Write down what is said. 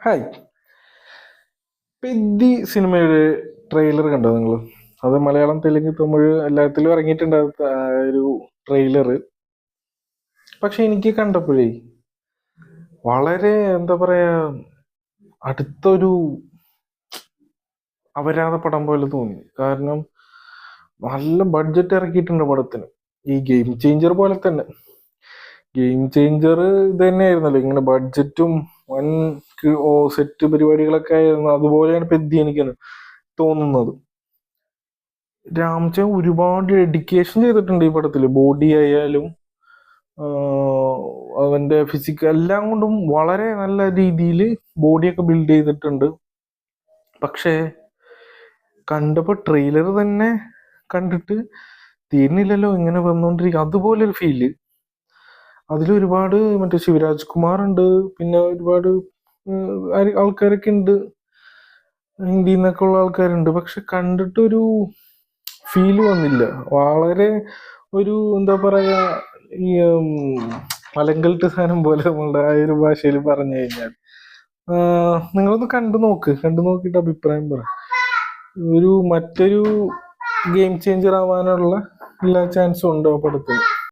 Hi. പെദ്ദി സിനിമയുടെ trailer കണ്ടോ നിങ്ങൾ? അത് മലയാളം, തെലുങ്ക്, തമിഴ് എല്ലാത്തിലും ഇറങ്ങിയിട്ടുണ്ട് ഒരു ട്രെയിലർ. പക്ഷെ എനിക്ക് കണ്ടപ്പോഴേ വളരെ എന്താ പറയാ, അടുത്തൊരു അപരാധ പടം പോലെ തോന്നി. കാരണം നല്ല ബഡ്ജറ്റ് ഇറക്കിയിട്ടുണ്ട് പടത്തിന്. ഈ ഗെയിം ചേഞ്ചർ പോലെ തന്നെ. ഗെയിം ചേഞ്ചർ ഇത് തന്നെയായിരുന്നല്ലോ, ഇങ്ങനെ ബഡ്ജറ്റും വൻ സെറ്റ് പരിപാടികളൊക്കെ ആയിരുന്നു. അതുപോലെയാണ് പെദ്ദി എനിക്ക് തോന്നുന്നത്. രാംചന്ദ് ഒരുപാട് ഡെഡിക്കേഷൻ ചെയ്തിട്ടുണ്ട് ഈ പടത്തില്. ബോഡി ആയാലും അവന്റെ ഫിസിക്കൽ എല്ലാം കൊണ്ടും വളരെ നല്ല രീതിയിൽ ബോഡിയൊക്കെ ബിൽഡ് ചെയ്തിട്ടുണ്ട്. പക്ഷേ കണ്ടപ്പോ ട്രെയിലർ തന്നെ കണ്ടിട്ട് തീർന്നില്ലല്ലോ, ഇങ്ങനെ വന്നോണ്ടിരിക്കും അതുപോലൊരു ഫീല്. അതിലൊരുപാട് മറ്റേ ശിവരാജ് കുമാർ ഉണ്ട്, പിന്നെ ഒരുപാട് ആൾക്കാരൊക്കെ ഉണ്ട്, ഹിന്ദിയിൽ നിന്നൊക്കെ ഉള്ള ആൾക്കാരുണ്ട്. പക്ഷെ കണ്ടിട്ടൊരു ഫീല് വന്നില്ല. വളരെ ഒരു എന്താ പറയാ, ഈ മലങ്കൾട്ട് സാധനം പോലെ നമ്മളുടെ ആ ഒരു ഭാഷയിൽ പറഞ്ഞു കഴിഞ്ഞാൽ. നിങ്ങളൊന്ന് കണ്ടു നോക്കിയിട്ട് അഭിപ്രായം പറ. മറ്റൊരു ഗെയിം ചേഞ്ചർ ആവാനുള്ള എല്ലാ ചാൻസും ഉണ്ടോ പടത്തിൽ?